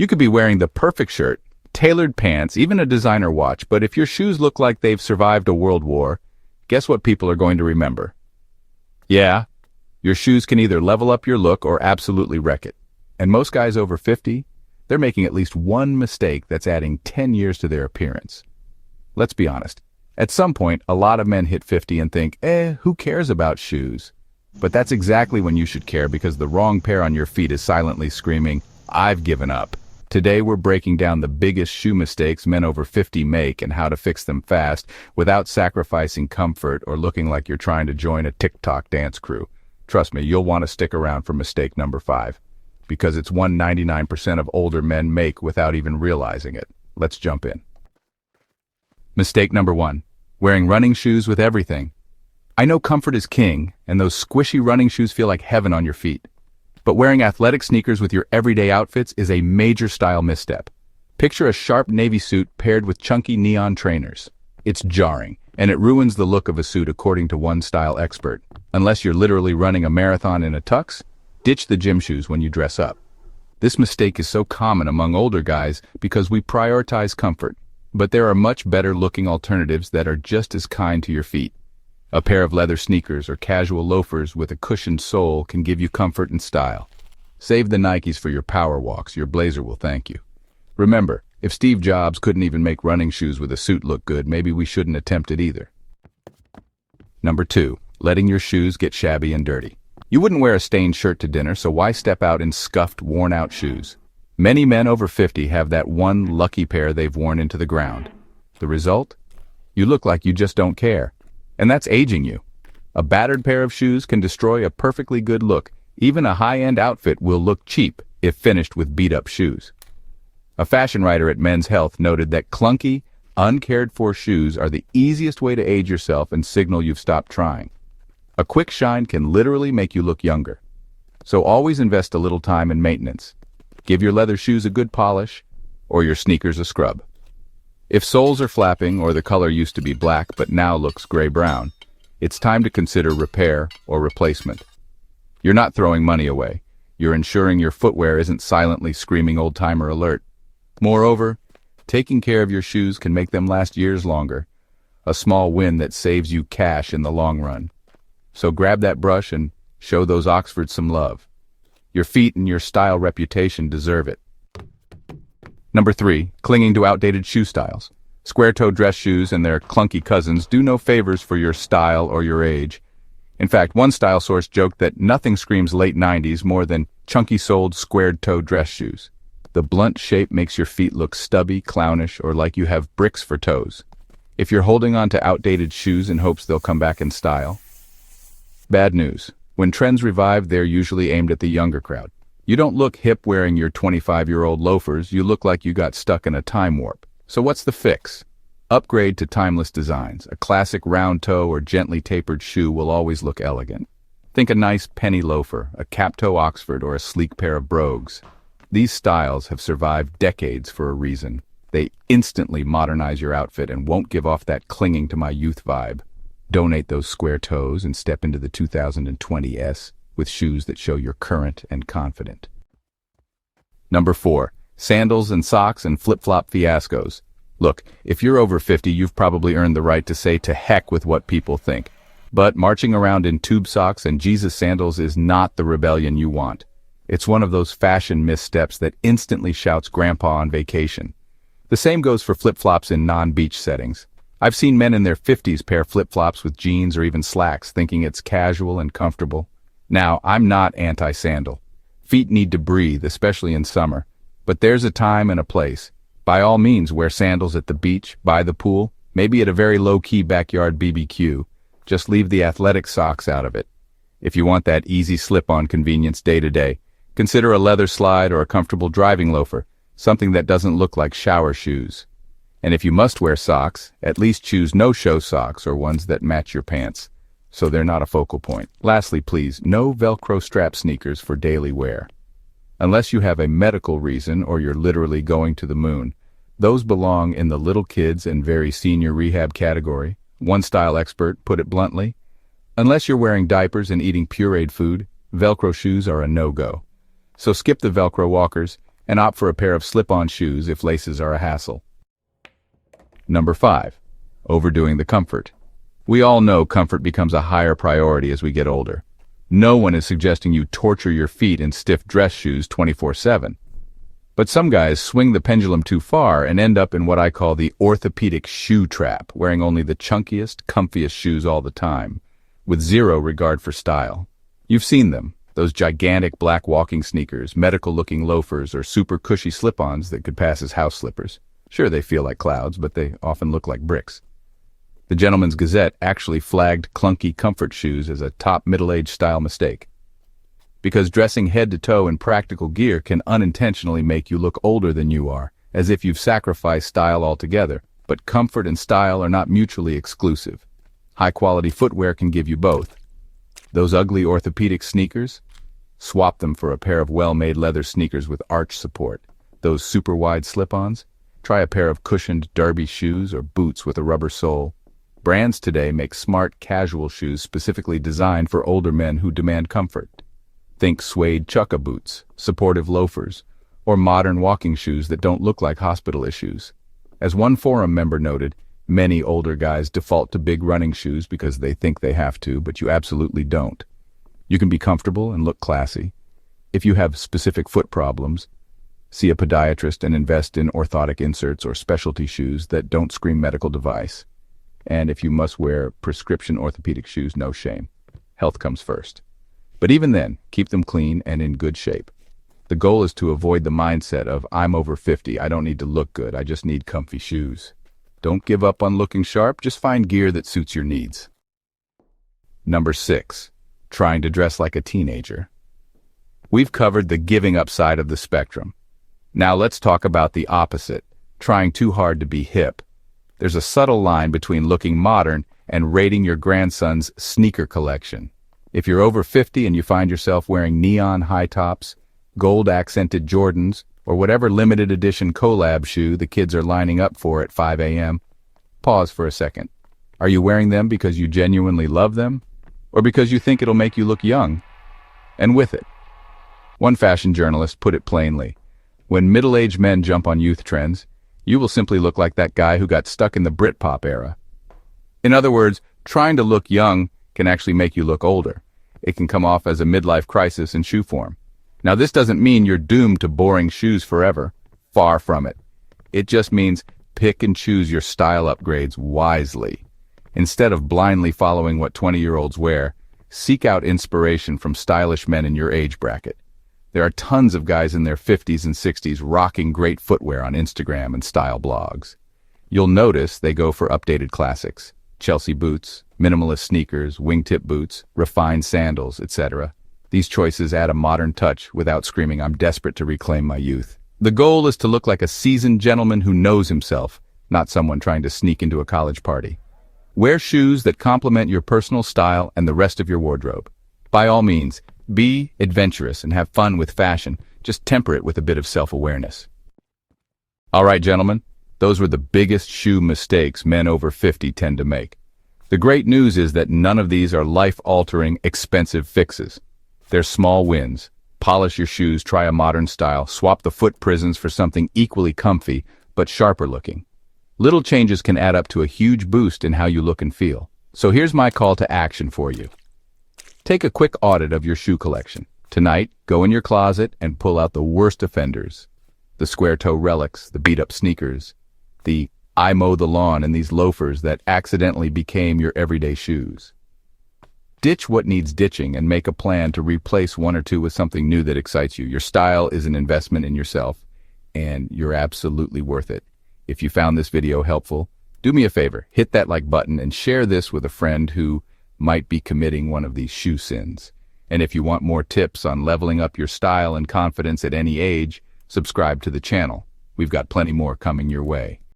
You could be wearing the perfect shirt, tailored pants, even a designer watch, but if your shoes look like they've survived a world war, guess what people are going to remember? Yeah, your shoes can either level up your look or absolutely wreck it. And most guys over 50, they're making at least one mistake that's adding 10 years to their appearance. Let's be honest. At some point, a lot of men hit 50 and think, who cares about shoes? But that's exactly when you should care, because the wrong pair on your feet is silently screaming, I've given up. Today we're breaking down the biggest shoe mistakes men over 50 make and how to fix them fast without sacrificing comfort or looking like you're trying to join a TikTok dance crew. Trust me, you'll want to stick around for mistake number 5, because it's one 99% of older men make without even realizing it. Let's jump in. Mistake number 1, wearing running shoes with everything. I know comfort is king, and those squishy running shoes feel like heaven on your feet. But wearing athletic sneakers with your everyday outfits is a major style misstep. Picture a sharp navy suit paired with chunky neon trainers. It's jarring, and it ruins the look of a suit according to one style expert. Unless you're literally running a marathon in a tux, ditch the gym shoes when you dress up. This mistake is so common among older guys because we prioritize comfort, but there are much better looking alternatives that are just as kind to your feet. A pair of leather sneakers or casual loafers with a cushioned sole can give you comfort and style. Save the Nikes for your power walks. Your blazer will thank you. Remember, if Steve Jobs couldn't even make running shoes with a suit look good, maybe we shouldn't attempt it either. Number 2, letting your shoes get shabby and dirty. You wouldn't wear a stained shirt to dinner, so why step out in scuffed, worn-out shoes? Many men over 50 have that one lucky pair they've worn into the ground. The result? You look like you just don't care. And that's aging you. A battered pair of shoes can destroy a perfectly good look. Even a high-end outfit will look cheap if finished with beat-up shoes. A fashion writer at Men's Health noted that clunky, uncared-for shoes are the easiest way to age yourself and signal you've stopped trying. A quick shine can literally make you look younger. So always invest a little time in maintenance. Give your leather shoes a good polish, or your sneakers a scrub. If soles are flapping or the color used to be black but now looks gray-brown, it's time to consider repair or replacement. You're not throwing money away. You're ensuring your footwear isn't silently screaming old-timer alert. Moreover, taking care of your shoes can make them last years longer, a small win that saves you cash in the long run. So grab that brush and show those Oxfords some love. Your feet and your style reputation deserve it. Number 3, clinging to outdated shoe styles. Square-toe dress shoes and their clunky cousins do no favors for your style or your age. In fact, one style source joked that nothing screams late 90s more than chunky-soled, squared-toe dress shoes. The blunt shape makes your feet look stubby, clownish, or like you have bricks for toes. If you're holding on to outdated shoes in hopes they'll come back in style, bad news. When trends revive, they're usually aimed at the younger crowd. You don't look hip wearing your 25-year-old loafers, you look like you got stuck in a time warp. So what's the fix? Upgrade to timeless designs. A classic round toe or gently tapered shoe will always look elegant. Think a nice penny loafer, a cap-toe Oxford, or a sleek pair of brogues. These styles have survived decades for a reason. They instantly modernize your outfit and won't give off that clinging to my youth vibe. Donate those square toes and step into the 2020s with shoes that show you're current and confident. Number 4, sandals and socks and flip-flop fiascos. Look, if you're over 50, you've probably earned the right to say to heck with what people think. But marching around in tube socks and Jesus sandals is not the rebellion you want. It's one of those fashion missteps that instantly shouts grandpa on vacation. The same goes for flip-flops in non-beach settings. I've seen men in their 50s pair flip-flops with jeans or even slacks, thinking it's casual and comfortable. Now, I'm not anti-sandal. Feet need to breathe, especially in summer. But there's a time and a place. By all means, wear sandals at the beach, by the pool, maybe at a very low-key backyard BBQ. Just leave the athletic socks out of it. If you want that easy slip-on convenience day-to-day, consider a leather slide or a comfortable driving loafer, something that doesn't look like shower shoes. And if you must wear socks, at least choose no-show socks or ones that match your pants, so they're not a focal point. Lastly, please, no Velcro strap sneakers for daily wear. Unless you have a medical reason or you're literally going to the moon. Those belong in the little kids and very senior rehab category. One style expert put it bluntly. Unless you're wearing diapers and eating pureed food, Velcro shoes are a no-go. So skip the Velcro walkers and opt for a pair of slip-on shoes if laces are a hassle. Number 5. Overdoing the comfort. We all know comfort becomes a higher priority as we get older. No one is suggesting you torture your feet in stiff dress shoes 24/7. But some guys swing the pendulum too far and end up in what I call the orthopedic shoe trap, wearing only the chunkiest, comfiest shoes all the time, with zero regard for style. You've seen them, those gigantic black walking sneakers, medical-looking loafers, or super cushy slip-ons that could pass as house slippers. Sure, they feel like clouds, but they often look like bricks. The Gentleman's Gazette actually flagged clunky comfort shoes as a top middle-aged style mistake. Because dressing head to toe in practical gear can unintentionally make you look older than you are, as if you've sacrificed style altogether. But comfort and style are not mutually exclusive. High-quality footwear can give you both. Those ugly orthopedic sneakers? Swap them for a pair of well-made leather sneakers with arch support. Those super-wide slip-ons? Try a pair of cushioned derby shoes or boots with a rubber sole. Brands today make smart, casual shoes specifically designed for older men who demand comfort. Think suede chukka boots, supportive loafers, or modern walking shoes that don't look like hospital issues. As one forum member noted, many older guys default to big running shoes because they think they have to, but you absolutely don't. You can be comfortable and look classy. If you have specific foot problems, see a podiatrist and invest in orthotic inserts or specialty shoes that don't scream medical device. And if you must wear prescription orthopedic shoes, no shame. Health comes first. But even then, keep them clean and in good shape. The goal is to avoid the mindset of, I'm over 50, I don't need to look good, I just need comfy shoes. Don't give up on looking sharp, just find gear that suits your needs. Number 6. Trying to dress like a teenager. We've covered the giving up side of the spectrum. Now let's talk about the opposite, trying too hard to be hip. There's a subtle line between looking modern and raiding your grandson's sneaker collection. If you're over 50 and you find yourself wearing neon high tops, gold-accented Jordans, or whatever limited edition collab shoe the kids are lining up for at 5 a.m., pause for a second. Are you wearing them because you genuinely love them, or because you think it'll make you look young? And with it. One fashion journalist put it plainly, when middle-aged men jump on youth trends, you will simply look like that guy who got stuck in the Britpop era. In other words, trying to look young can actually make you look older. It can come off as a midlife crisis in shoe form. Now, this doesn't mean you're doomed to boring shoes forever. Far from it. It just means pick and choose your style upgrades wisely. Instead of blindly following what 20-year-olds wear, seek out inspiration from stylish men in your age bracket. There are tons of guys in their 50s and 60s rocking great footwear on Instagram and style blogs. You'll notice they go for updated classics, Chelsea boots, minimalist sneakers, wingtip boots, refined sandals, etc. These choices add a modern touch without screaming, I'm desperate to reclaim my youth. The goal is to look like a seasoned gentleman who knows himself, not someone trying to sneak into a college party. Wear shoes that complement your personal style and the rest of your wardrobe. By all means, be adventurous and have fun with fashion. Just temper it with a bit of self-awareness. All right, gentlemen, those were the biggest shoe mistakes men over 50 tend to make. The great news is that none of these are life-altering, expensive fixes. They're small wins. Polish your shoes, try a modern style, swap the foot prisons for something equally comfy, but sharper looking. Little changes can add up to a huge boost in how you look and feel. So here's my call to action for you. Take a quick audit of your shoe collection. Tonight, go in your closet and pull out the worst offenders. The square-toe relics, the beat-up sneakers, the I mow the lawn and these loafers that accidentally became your everyday shoes. Ditch what needs ditching and make a plan to replace one or two with something new that excites you. Your style is an investment in yourself, and you're absolutely worth it. If you found this video helpful, do me a favor, hit that like button and share this with a friend who might be committing one of these shoe sins. And if you want more tips on leveling up your style and confidence at any age, subscribe to the channel. We've got plenty more coming your way.